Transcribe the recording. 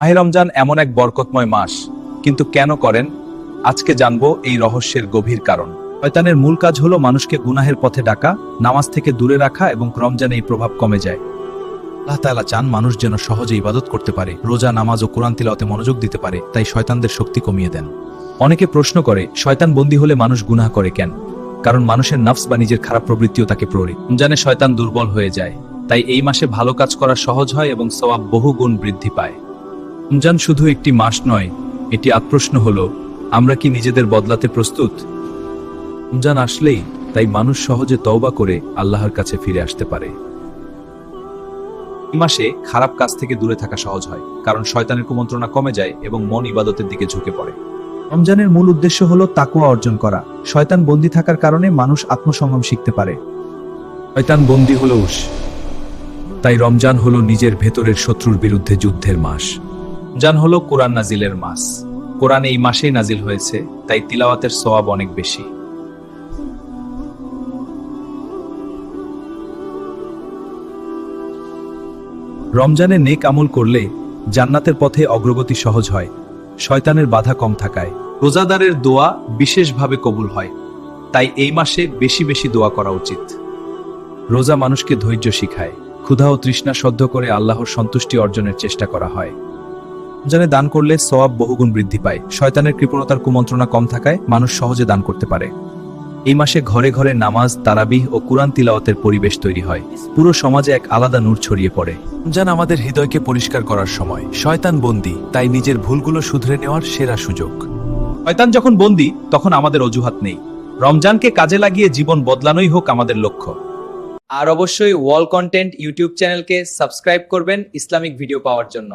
মাহে রমজান এমন এক বরকতময় মাস, কিন্তু কেন করেন? আজকে জানবো এই রহস্যের গভীর কারণ। শয়তানের মূল কাজ হলো মানুষকে গুনাহের পথে ডাকা, নামাজ থেকে দূরে রাখা, এবং রমজানে এই প্রভাব কমে যায়। আল্লাহ তাআলা চান মানুষ যেন সহজে ইবাদত করতে পারে, রোজা, নামাজ ও কোরআন তিলাওয়াতে মনোযোগ দিতে পারে, তাই শয়তানদের শক্তি কমিয়ে দেন। অনেকে প্রশ্ন করে, শয়তান বন্দী হলে মানুষ গুনাহ করে কেন? কারণ মানুষের নফস বা নিজের খারাপ প্রবৃত্তিও তাকে প্রহরী। রমজানে শয়তান দুর্বল হয়ে যায়, তাই এই মাসে ভালো কাজ করা সহজ হয় এবং সওয়াব বহু গুণ বৃদ্ধি পায়। রমজান শুধু একটি মাস নয়, এটি আত্মপ্রশ্ন হলো, আমরা কি নিজেদের বদলাতে প্রস্তুত? রমজান আসলেই তাই মানুষ সহজে তওবা করে আল্লাহর কাছে ফিরে আসতে পারে। এই মাসে খারাপ কাজ থেকে দূরে থাকা সহজ হয়, কারণ শয়তানের কুমন্ত্রণা কমে যায় এবং মন ইবাদতের দিকে ঝুঁকে পড়ে। রমজানের মূল উদ্দেশ্য হলো তাকওয়া অর্জন করা। শয়তান বন্দী থাকার কারণে মানুষ আত্মসংযম শিখতে পারে। শয়তান বন্দী হলো তাই রমজান হলো নিজের ভেতরের শত্রুর বিরুদ্ধে যুদ্ধের মাস। রমজান হলো কোরআন নাজিলের মাস। কোরআন এই মাসেই নাজিল হয়েছে, তাই তিলাওয়াতের সওয়াব অনেক বেশি। রমজানে নেক আমল করলে জান্নাতের পথে অগ্রগতি সহজ হয়, শয়তানের বাধা কম থাকায়। রোজাদারের দোয়া বিশেষভাবে কবুল হয়, তাই এই মাসে বেশি বেশি দোয়া করা উচিত। রোজা মানুষকে ধৈর্য শিখায়, ক্ষুধা ও তৃষ্ণা সহ্য করে আল্লাহর সন্তুষ্টি অর্জনের চেষ্টা করা হয়। রমজানে দান করলে সওয়াব বহুগুণ বৃদ্ধি পায়, শয়তানের কৃপণতার কুমন্ত্রণা কম থাকায় মানুষ সহজে দান করতে পারে। এই মাসে ঘরে ঘরে নামাজ, তারাবিহ ও কুরআন তিলাওয়াতের পরিবেশ তৈরি হয়, পুরো সমাজে এক আলাদা নূর ছড়িয়ে পড়ে। রমজান আমাদের হৃদয়কে পরিষ্কার করার সময়। শয়তান বন্দী, তাই নিজের ভুলগুলো শুধরে নেওয়ার সেরা সুযোগ। শয়তান যখন বন্দী, তখন আমাদের অজুহাত নেই। রমজানকে কাজে লাগিয়ে জীবন বদলানোই হোক আমাদের লক্ষ্য। আর অবশ্যই ওয়াল কন্টেন্ট ইউটিউব চ্যানেলকে সাবস্ক্রাইব করবেন ইসলামিক ভিডিও পাওয়ার জন্য।